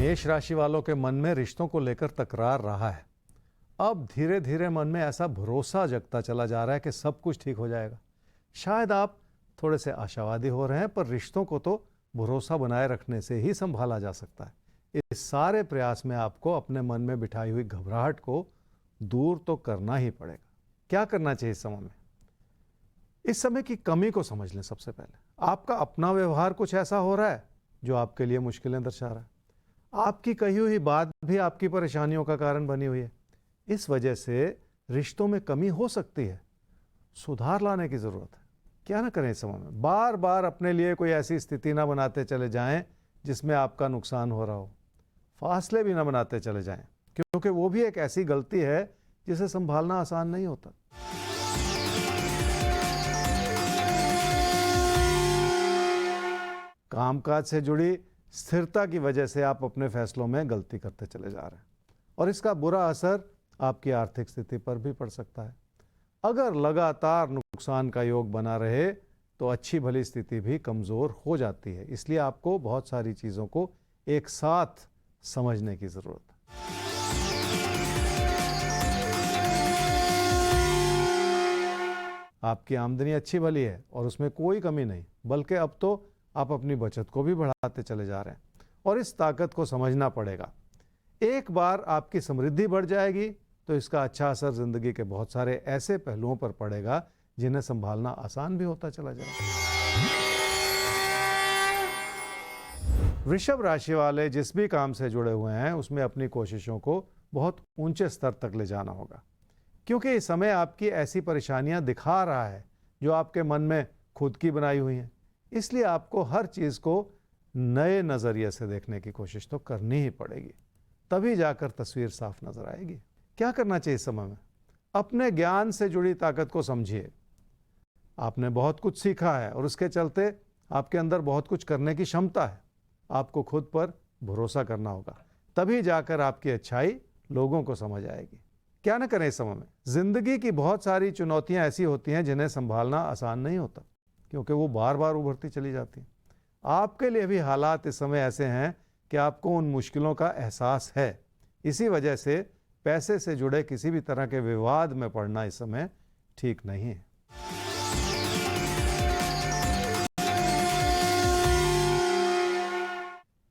मेष राशि वालों के मन में रिश्तों को लेकर तकरार रहा है। अब धीरे धीरे मन में ऐसा भरोसा जगता चला जा रहा है कि सब कुछ ठीक हो जाएगा। शायद आप थोड़े से आशावादी हो रहे हैं, पर रिश्तों को तो भरोसा बनाए रखने से ही संभाला जा सकता है। इस सारे प्रयास में आपको अपने मन में बिठाई हुई घबराहट को दूर तो करना ही पड़ेगा। क्या करना चाहिए इस समय में? इस समय की कमी को समझ लें। सबसे पहले आपका अपना व्यवहार कुछ ऐसा हो रहा है जो आपके लिए मुश्किलें दर्शा रहा है। आपकी कही हुई बात भी आपकी परेशानियों का कारण बनी हुई है। इस वजह से रिश्तों में कमी हो सकती है। सुधार लाने की जरूरत है। क्या ना करें इस समय में? बार बार अपने लिए कोई ऐसी स्थिति ना बनाते चले जाएं जिसमें आपका नुकसान हो रहा हो। फासले भी ना बनाते चले जाएं, क्योंकि वो भी एक ऐसी गलती है जिसे संभालना आसान नहीं होता। कामकाज से जुड़ी स्थिरता की वजह से आप अपने फैसलों में गलती करते चले जा रहे हैं और इसका बुरा असर आपकी आर्थिक स्थिति पर भी पड़ सकता है। अगर लगातार नुकसान का योग बना रहे तो अच्छी भली स्थिति भी कमजोर हो जाती है। इसलिए आपको बहुत सारी चीजों को एक साथ समझने की जरूरत है। आपकी आमदनी अच्छी भली है और उसमें कोई कमी नहीं, बल्कि अब तो आप अपनी बचत को भी बढ़ाते चले जा रहे हैं और इस ताकत को समझना पड़ेगा। एक बार आपकी समृद्धि बढ़ जाएगी तो इसका अच्छा असर जिंदगी के बहुत सारे ऐसे पहलुओं पर पड़ेगा जिन्हें संभालना आसान भी होता चला जाएगा। वृषभ राशि वाले जिस भी काम से जुड़े हुए हैं उसमें अपनी कोशिशों को बहुत ऊंचे स्तर तक ले जाना होगा, क्योंकि इस समय आपकी ऐसी परेशानियां दिखा रहा है जो आपके मन में खुद की बनाई हुई हैं। इसलिए आपको हर चीज को नए नजरिए से देखने की कोशिश तो करनी ही पड़ेगी, तभी जाकर तस्वीर साफ नजर आएगी। क्या करना चाहिए इस समय में? अपने ज्ञान से जुड़ी ताकत को समझिए। आपने बहुत कुछ सीखा है और उसके चलते आपके अंदर बहुत कुछ करने की क्षमता है। आपको खुद पर भरोसा करना होगा, तभी जाकर आपकी अच्छाई लोगों को समझ आएगी। क्या ना करें इस समय में? जिंदगी की बहुत सारी चुनौतियां ऐसी होती हैं जिन्हें संभालना आसान नहीं होता, क्योंकि वो बार बार उभरती चली जाती हैं। आपके लिए भी हालात इस समय ऐसे हैं कि आपको उन मुश्किलों का एहसास है। इसी वजह से पैसे से जुड़े किसी भी तरह के विवाद में पड़ना इस समय ठीक नहीं है।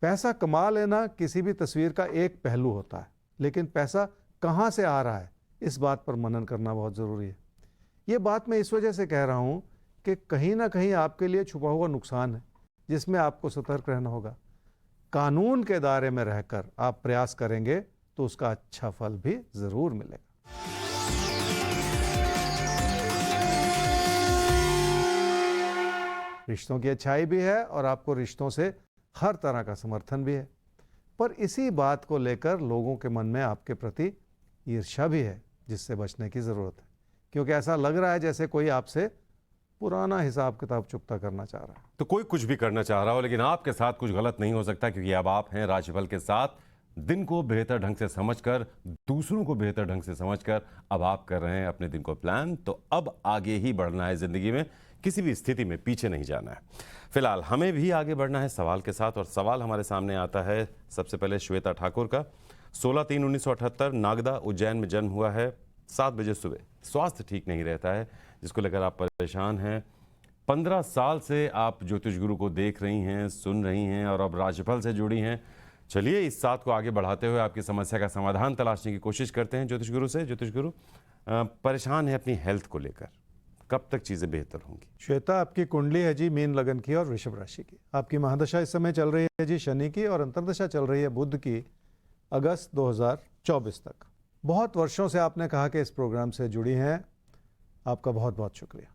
पैसा कमा लेना किसी भी तस्वीर का एक पहलू होता है, लेकिन पैसा कहां से आ रहा है इस बात पर मनन करना बहुत जरूरी है। ये बात मैं इस वजह से कह रहा हूं कि कहीं ना कहीं आपके लिए छुपा हुआ नुकसान है जिसमें आपको सतर्क रहना होगा। कानून के दायरे में रहकर आप प्रयास करेंगे तो उसका अच्छा फल भी जरूर मिलेगा। रिश्तों की अच्छाई भी है और आपको रिश्तों से हर तरह का समर्थन भी है, पर इसी बात को लेकर लोगों के मन में आपके प्रति ईर्ष्या भी है, जिससे बचने की जरूरत है, क्योंकि ऐसा लग रहा है जैसे कोई आपसे पुराना हिसाब किताब चुकता करना चाह रहा है। तो कोई कुछ भी करना चाह रहा हो, लेकिन आपके साथ कुछ गलत नहीं हो सकता, क्योंकि अब आप हैं राशिफल के साथ। दिन को बेहतर ढंग से समझकर, दूसरों को बेहतर ढंग से समझकर अब आप कर रहे हैं अपने दिन को प्लान। तो अब आगे ही बढ़ना है जिंदगी में, किसी भी स्थिति में पीछे नहीं जाना है। फिलहाल हमें भी आगे बढ़ना है सवाल के साथ, और सवाल हमारे सामने आता है सबसे पहले श्वेता ठाकुर का। 16/3/1978 नागदा उज्जैन में जन्म हुआ है, 7 बजे सुबह। स्वास्थ्य ठीक नहीं रहता है, जिसको लेकर आप परेशान हैं। 15 साल से आप ज्योतिष गुरु को देख रही हैं, सुन रही हैं, और अब राशिफल से जुड़ी हैं। चलिए इस साथ को आगे बढ़ाते हुए आपकी समस्या का समाधान तलाशने की कोशिश करते हैं ज्योतिष गुरु से। ज्योतिष गुरु, परेशान है अपनी हेल्थ को लेकर, कब तक चीजें बेहतर होंगी? श्वेता, आपकी कुंडली है जी मीन लगन की और वृषभ राशि की। आपकी महादशा इस समय चल रही है जी शनि की, और अंतर्दशा चल रही है बुध की, अगस्त 2024 तक। बहुत वर्षों से आपने कहा कि इस प्रोग्राम से जुड़ी हैं, आपका बहुत बहुत शुक्रिया।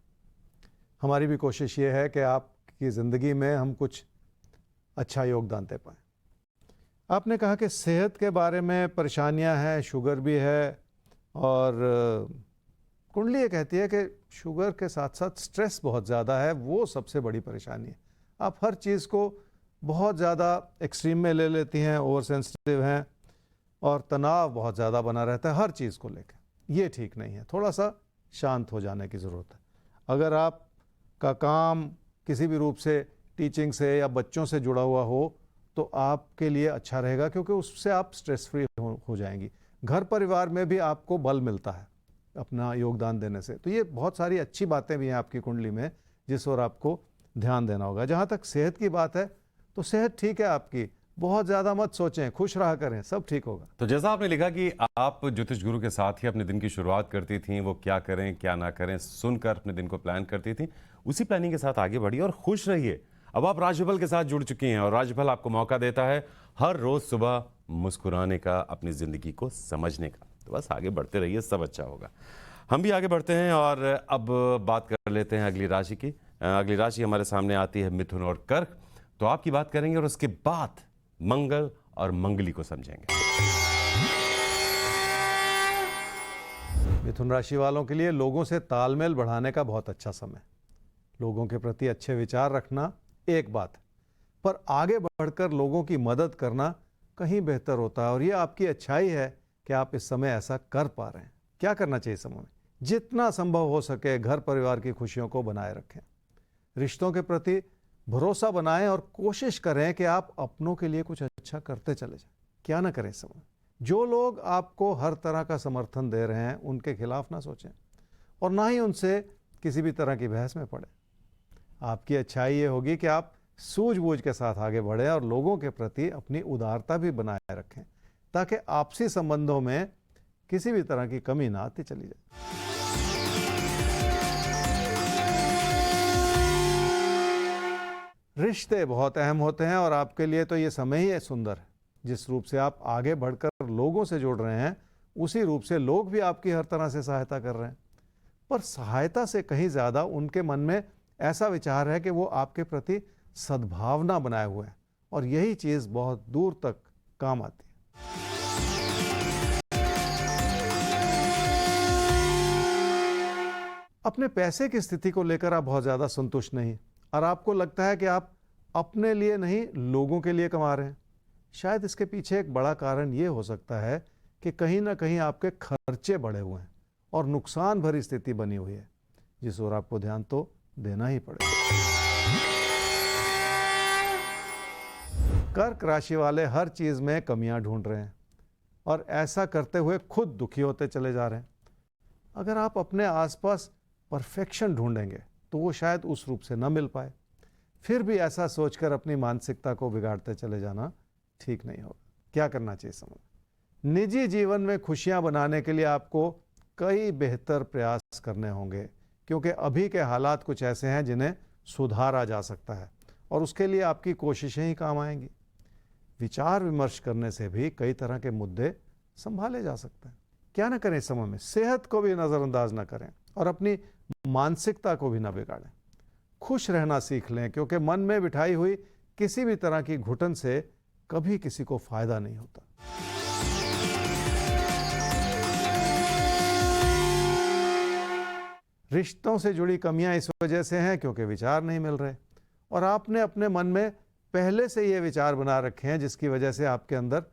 हमारी भी कोशिश ये है कि आपकी ज़िंदगी में हम कुछ अच्छा योगदान दे पाएँ। आपने कहा कि सेहत के बारे में परेशानियां हैं, शुगर भी है, और कुंडली ये कहती है कि शुगर के साथ साथ स्ट्रेस बहुत ज़्यादा है, वो सबसे बड़ी परेशानी है। आप हर चीज़ को बहुत ज़्यादा एक्सट्रीम में ले लेती हैं, ओवर सेंसिटिव हैं, और तनाव बहुत ज़्यादा बना रहता है हर चीज़ को लेकर। ये ठीक नहीं है, थोड़ा सा शांत हो जाने की ज़रूरत है। अगर आपका काम किसी भी रूप से टीचिंग से या बच्चों से जुड़ा हुआ हो तो आपके लिए अच्छा रहेगा, क्योंकि उससे आप स्ट्रेस फ्री हो जाएंगी। घर परिवार में भी आपको बल मिलता है अपना योगदान देने से। तो ये बहुत सारी अच्छी बातें भी हैं आपकी कुंडली में, जिस ओर आपको ध्यान देना होगा। जहाँ तक सेहत की बात है, तो सेहत ठीक है आपकी, बहुत ज़्यादा मत सोचें, खुश रहा करें, सब ठीक होगा। तो जैसा आपने लिखा कि आप ज्योतिष गुरु के साथ ही अपने दिन की शुरुआत करती थी, वो क्या करें क्या ना करें सुनकर अपने दिन को प्लान करती थी, उसी प्लानिंग के साथ आगे बढ़िए और खुश रहिए। अब आप राशिफल के साथ जुड़ चुकी हैं और राशिफल आपको मौका देता है हर रोज सुबह मुस्कुराने का, अपनी जिंदगी को समझने का। तो बस आगे बढ़ते रहिए, सब अच्छा होगा। हम भी आगे बढ़ते हैं और अब बात कर लेते हैं अगली राशि की। अगली राशि हमारे सामने आती है मिथुन और कर्क। तो आपकी बात करेंगे और उसके बाद मंगल और मंगली को समझेंगे। मिथुन राशि वालों के लिए लोगों से तालमेल बढ़ाने का बहुत अच्छा समय। लोगों के प्रति अच्छे विचार रखना एक बात है, पर आगे बढ़कर लोगों की मदद करना कहीं बेहतर होता है। और ये आपकी अच्छाई है कि आप इस समय ऐसा कर पा रहे हैं। क्या करना चाहिए इस समय में? जितना संभव हो सके घर परिवार की खुशियों को बनाए रखें। रिश्तों के प्रति भरोसा बनाएं और कोशिश करें कि आप अपनों के लिए कुछ अच्छा करते चले जाएं। क्या ना करें इस समय? जो लोग आपको हर तरह का समर्थन दे रहे हैं उनके खिलाफ ना सोचें और ना ही उनसे किसी भी तरह की बहस में पड़े। आपकी अच्छाई ये होगी कि आप सूझबूझ के साथ आगे बढ़ें और लोगों के प्रति अपनी उदारता भी बनाए रखें, ताकि आपसी संबंधों में किसी भी तरह की कमी ना आती चली जाए। रिश्ते बहुत अहम होते हैं और आपके लिए तो ये समय ही है सुंदर है। जिस रूप से आप आगे बढ़कर लोगों से जुड़ रहे हैं, उसी रूप से लोग भी आपकी हर तरह से सहायता कर रहे हैं। पर सहायता से कहीं ज़्यादा उनके मन में ऐसा विचार है कि वो आपके प्रति सद्भावना बनाए हुए हैं और यही चीज़ बहुत दूर तक काम आती है। अपने पैसे की स्थिति को लेकर आप बहुत ज़्यादा संतुष्ट नहीं और आपको लगता है कि आप अपने लिए नहीं लोगों के लिए कमा रहे हैं। शायद इसके पीछे एक बड़ा कारण ये हो सकता है कि कहीं ना कहीं आपके खर्चे बढ़े हुए हैं और नुकसान भरी स्थिति बनी हुई है, जिस ओर आपको ध्यान तो देना ही पड़ेगा। कर्क राशि वाले हर चीज में कमियां ढूंढ रहे हैं और ऐसा करते हुए खुद दुखी होते चले जा रहे हैं। अगर आप अपने आसपास परफेक्शन ढूंढेंगे तो वो शायद उस रूप से न मिल पाए। फिर भी ऐसा सोचकर अपनी मानसिकता को बिगाड़ते चले जाना ठीक नहीं होगा। क्या करना चाहिए समय? निजी जीवन में खुशियां बनाने के लिए आपको कई बेहतर प्रयास करने होंगे, क्योंकि अभी के हालात कुछ ऐसे हैं जिन्हें सुधारा जा सकता है और उसके लिए आपकी कोशिशें ही काम आएंगी। विचार विमर्श करने से भी कई तरह के मुद्दे संभाले जा सकते हैं। क्या ना करें इस समय में? सेहत को भी नज़रअंदाज ना करें और अपनी मानसिकता को भी ना बिगाड़ें। खुश रहना सीख लें, क्योंकि मन में बिठाई हुई किसी भी तरह की घुटन से कभी किसी को फायदा नहीं होता। रिश्तों से जुड़ी कमियां इस वजह से हैं क्योंकि विचार नहीं मिल रहे और आपने अपने मन में पहले से ये विचार बना रखे हैं, जिसकी वजह से आपके अंदर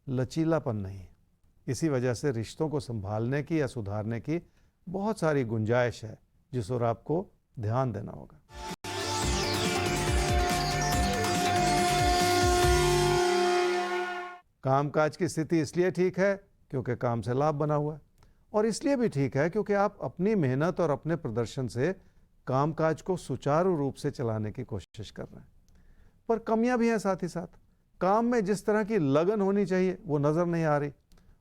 लचीलापन नहीं है। इसी वजह से रिश्तों को संभालने की या सुधारने की बहुत सारी गुंजाइश है, जिस ओर आपको ध्यान देना होगा। कामकाज की स्थिति इसलिए ठीक है क्योंकि काम से लाभ बना हुआ है और इसलिए भी ठीक है क्योंकि आप अपनी मेहनत और अपने प्रदर्शन से कामकाज को सुचारू रूप से चलाने की कोशिश कर रहे हैं। पर कमियां भी हैं साथ ही साथ। काम में जिस तरह की लगन होनी चाहिए वो नजर नहीं आ रही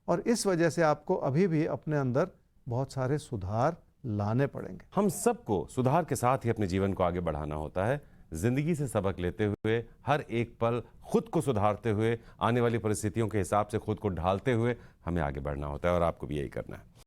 और इस वजह से आपको अभी भी अपने अंदर बहुत सारे सुधार लाने पड़ेंगे। हम सबको सुधार के साथ ही अपने जीवन को आगे बढ़ाना होता है। जिंदगी से सबक लेते हुए, हर एक पल खुद को सुधारते हुए, आने वाली परिस्थितियों के हिसाब से खुद को ढालते हुए हमें आगे बढ़ना होता है और आपको भी यही करना है।